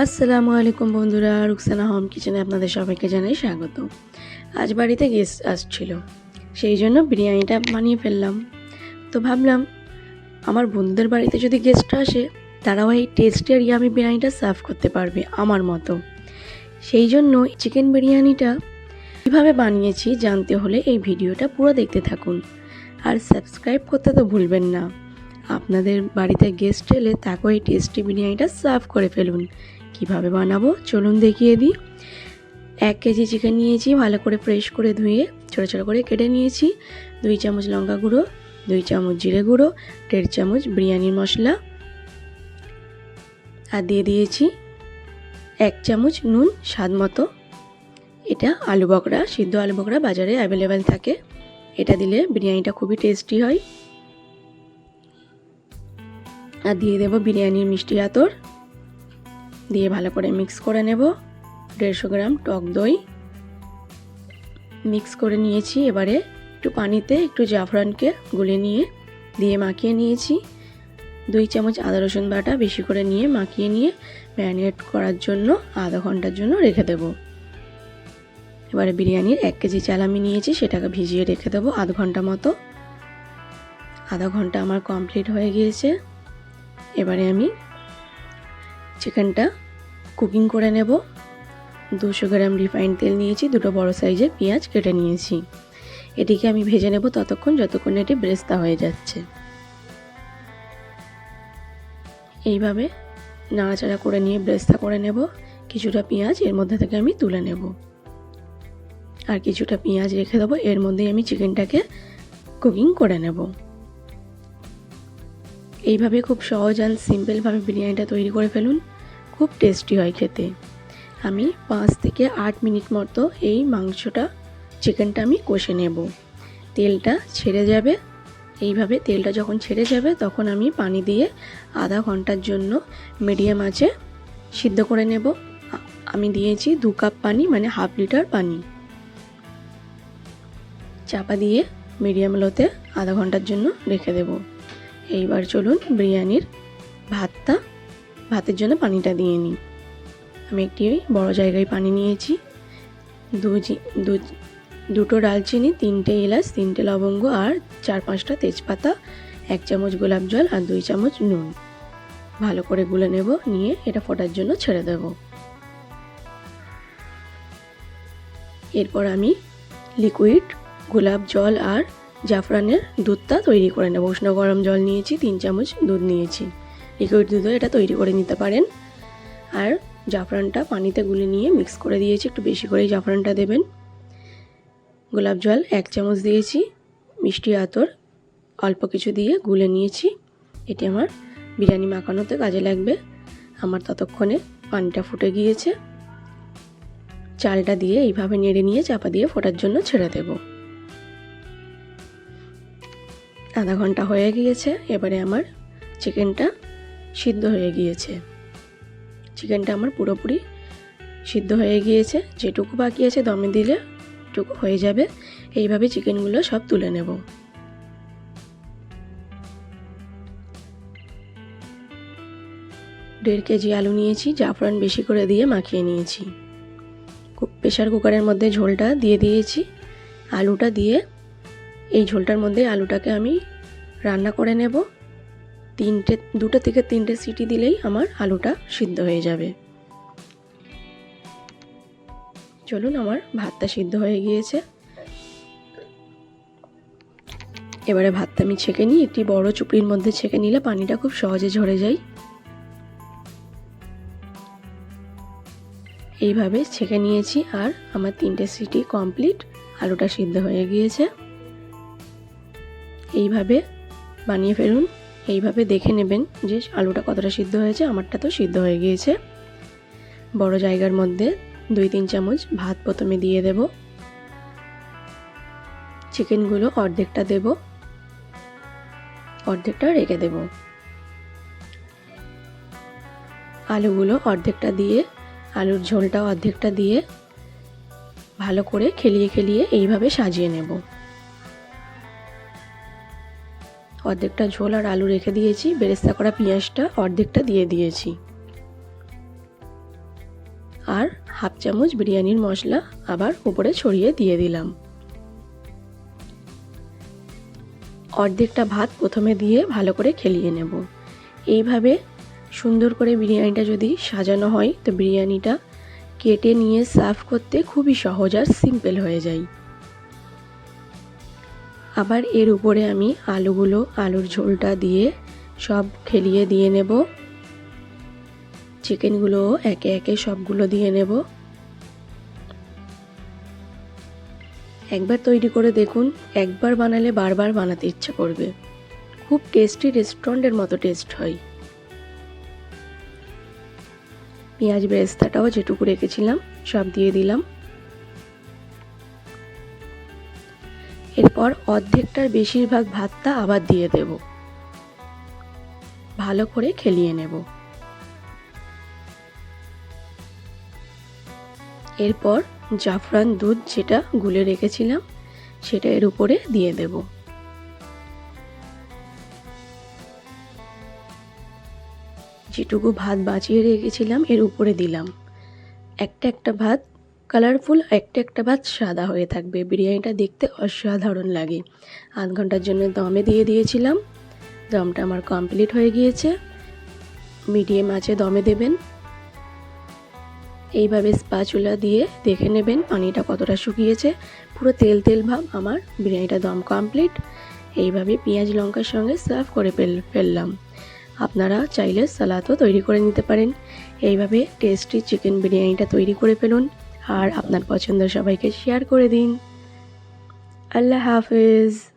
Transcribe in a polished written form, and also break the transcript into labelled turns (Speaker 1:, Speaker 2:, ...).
Speaker 1: আসসালামু আলাইকুম বন্ধুরা, রুকসানা হোম কিচেনে আপনাদের সবাইকে জানাই স্বাগত। আজ বাড়িতে গেস্ট আসছিল, সেই জন্য বিরিয়ানিটা বানিয়ে ফেললাম। তো ভাবলাম আমার বন্ধুদের বাড়িতে যদি গেস্ট আসে তারাও এই টেস্টের ইয়ামি বিরিয়ানিটা সার্ভ করতে পারবে আমার মতো। সেই জন্য চিকেন বিরিয়ানিটা কীভাবে বানিয়েছি জানতে হলে এই ভিডিওটা পুরো দেখতে থাকুন, আর সাবস্ক্রাইব করতে তো ভুলবেন না। আপনাদের বাড়িতে গেস্ট এলে তাকেও এই টেস্টি বিরিয়ানিটা সার্ভ করে ফেলুন। কিভাবে বানাবো চলুন দেখিয়ে দিই। 1 কেজি চিকেন নিয়েছি, ভালো করে ফ্রেশ করে ধুয়ে ছোটো ছোটো করে কেটে নিয়েছি। 2 চামচ লঙ্কা গুঁড়ো, 2 চামচ জিরে গুঁড়ো, 1.5 চামচ বিরিয়ানির মশলা, আর দিয়ে দিয়েছি 1 চামচ নুন স্বাদ মতো। এটা আলু বকরা, সিদ্ধ আলু বকরা বাজারে অ্যাভেলেবেল থাকে, এটা দিলে বিরিয়ানিটা খুবই টেস্টি হয়। আর দিয়ে দেব বিরিয়ানির মিষ্টি আতর, দিয়ে ভালো করে মিক্স করে নেব। 150 গ্রাম টক দই মিক্স করে নিয়েছি। এবারে একটু পানিতে একটু জাফরানকে গুলে নিয়ে দিয়ে মাখিয়ে নিয়েছি। 2 চামচ আদা রসুন বাটা বেশি করে নিয়ে মাখিয়ে নিয়ে ম্যারিনেট করার জন্য আধা ঘন্টার জন্য রেখে দেব। এবারে বিরিয়ানির 1 কেজি চাল আমি নিয়েছি, সেটাকে ভিজিয়ে রেখে দেবো আধ ঘন্টা মতো। আধা ঘন্টা আমার কমপ্লিট হয়ে গিয়েছে। এবারে আমি চিকেনটা কুকিং করে নেব। 200 গ্রাম রিফাইন্ড তেল নিয়েছি, 2টো বড় সাইজের পেঁয়াজ কেটে নিয়েছি। এটিকে আমি ভেজে নেব ততক্ষণ যতক্ষণ এটি ব্রেস্তা হয়ে যাচ্ছে। এইভাবে নাড়াচাড়া করে নিয়ে ব্রেস্তা করে নেব। কিছুটা পেঁয়াজ এর মধ্যে থেকে আমি তুলে নেব, আর কিছুটা পেঁয়াজ রেখে দেবো। এর মধ্যেই আমি চিকেনটাকে কুকিং করে নেব। এইভাবে খুব সহজ অ্যান্ড সিম্পলভাবে বিরিয়ানিটা তৈরি করে ফেলুন, খুব টেস্টি হয় খেতে। আমি 5 থেকে 8 মিনিট মতো এই চিকেনটা আমি কষে নেব। তেলটা ছেড়ে যাবে, এইভাবে তেলটা যখন ছেড়ে যাবে তখন আমি পানি দিয়ে আধা ঘন্টার জন্য মিডিয়াম আঁচে সিদ্ধ করে নেব। আমি দিয়েছি 2 কাপ পানি, মানে হাফ লিটার পানি। চাপা দিয়ে মিডিয়াম লোতে আধা ঘন্টার জন্য রেখে দেব। এইবার চলুন বিরিয়ানির ভাতের জন্য পানিটা দিয়ে নিই। আমি একটি বড় জায়গায় পানি নিয়েছি। 2টো ডালচিনি, 3টে এলাচ, 3টে লবঙ্গ আর 4-5টা তেজপাতা, 1 চামচ গোলাপ জল আর 2 চামচ নুন ভালো করে গুলে নেব। নিয়ে এটা ফোটার জন্য ছেড়ে দেব। এরপর আমি লিকুইড গোলাপ জল আর জাফরানের দুধটা তৈরি করে নেব। উষ্ণ গরম জল নিয়েছি, 3 চামচ দুধ নিয়েছি। লিকুইড দুধও এটা তৈরি করে নিতে পারেন। আর জাফরানটা পানিতে গুলে নিয়ে মিক্স করে দিয়েছি, একটু বেশি করেই জাফরানটা দেবেন। গোলাপ জল 1 চামচ দিয়েছি, মিষ্টি আতর অল্প কিছু দিয়ে গুলে নিয়েছি। এটি আমার বিরিয়ানি মাখানোতে কাজে লাগবে। আমার ততক্ষণে পানিটা ফুটে গিয়েছে। চালটা দিয়ে এইভাবে নেড়ে নিয়ে চাপা দিয়ে ফোটার জন্য ছেড়ে দেব। আধা ঘন্টা হয়ে গিয়েছে। এবারে আমার চিকেনটা সিদ্ধ হয়ে গিয়েছে। চিকেনটা আমার পুরোপুরি সিদ্ধ হয়ে গিয়েছে। যেটুকু বাকি আছে দমে দিলে টুকু হয়ে যাবে। এইভাবে চিকেনগুলো সব তুলে নেব। দেড় কেজি আলু নিয়েছি, জাফরান বেশি করে দিয়ে মাখিয়ে নিয়েছি। প্রেসার কুকারের মধ্যে ঝোলটা দিয়ে দিয়েছি। আলুটা দিয়ে এই ঝোলটার মধ্যে আলুটাকে আমি রান্না করে নেব। 2টো থেকে 3টে সিটি দিলেই আমার আলুটা সিদ্ধ হয়ে যাবে। চলুন, আমার ভাতটা সিদ্ধ হয়ে গিয়েছে। এবারে ভাতটা আমি ছেঁকে নিই। একটি বড় চুপড়ির মধ্যে ছেঁকে নিলে পানিটা খুব সহজে ঝরে যায়। এইভাবে ছেঁকে নিয়েছি, আর আমার 3টে সিটি কমপ্লিট। আলুটা সিদ্ধ হয়ে গিয়েছে। এইভাবে বানিয়ে ফেলুন। এইভাবে দেখে নেবেন যে আলুটা কতটা সিদ্ধ হয়েছে। আমারটা তো সিদ্ধ হয়ে গিয়েছে। বড় জায়গার মধ্যে 2-3 চামচ ভাত প্রথমে দিয়ে দেব। চিকেনগুলো অর্ধেকটা দেব, অর্ধেকটা রেখে দেব। আলুগুলো অর্ধেকটা দিয়ে, আলুর ঝোলটাও অর্ধেকটা দিয়ে ভালো করে খেলিয়ে এইভাবে সাজিয়ে নেব। অর্ধেকটা ঝোল আর আলু রেখে দিয়েছি। বেরেস্তা করা পেঁয়াজটা অর্ধেকটা দিয়ে দিয়েছি। আর হাফ চামচ বিরিয়ানির মশলা আবার উপরে ছড়িয়ে দিয়ে দিলাম। অর্ধেকটা ভাত প্রথমে দিয়ে ভালো করে খেলিয়ে নেব। এইভাবে সুন্দর করে বিরিয়ানিটা যদি সাজানো হয় তো বিরিয়ানিটা কেটে নিয়ে সার্ভ করতে খুবই সহজ আর সিম্পল হয়ে যায়। আবার এর উপরে আমি আলুর ঝোলটা দিয়ে সব খেলিয়ে দিয়ে নেব। চিকেনগুলো একে একে সবগুলো দিয়ে নেব। একবার তৈরি করে দেখুন, একবার বানালে বারবার বানাতে ইচ্ছে করবে। খুব টেস্টি, রেস্টুরেন্টের মতো টেস্ট হয়। পেঁয়াজ বেরেস্তাটাও যেটুকু রেখেছিলাম সব দিয়ে দিলাম। এরপর অর্ধেকটার বেশিরভাগ ভাতটা আবার দিয়ে দেব। ভালো করে খেলিয়ে নেব। এরপর জাফরান দুধ যেটা গুলে রেখেছিলাম সেটা এর উপরে দিয়ে দেব। যেটুকু ভাত বাঁচিয়ে রেখেছিলাম এর উপরে দিলাম। একটা ভাত কালারফুল, একটা ভাত সাদা হয়ে থাকবে। বিরিয়ানিটা দেখতে অসাধারণ লাগে। আধ ঘন্টার জন্য দমে দিয়ে দিয়েছিলাম। দমটা আমার কমপ্লিট হয়ে গিয়েছে। মিডিয়াম আঁচে দমে দেবেন। এইভাবে স্প্যাচুলা দিয়ে দেখে নেবেন পানিটা কতটা শুকিয়েছে। পুরো তেল তেল ভাব আমার বিরিয়ানিটা দম কমপ্লিট। এইভাবে পেঁয়াজ লঙ্কার সঙ্গে সার্ভ করে ফেললাম। আপনারা চাইলে সালাদও তৈরি করে নিতে পারেন। এইভাবে টেস্টি চিকেন বিরিয়ানিটা তৈরি করে ফেলুন আর আপনার পছন্দ সবাইকে শেয়ার করে দিন। আল্লাহ হাফেজ।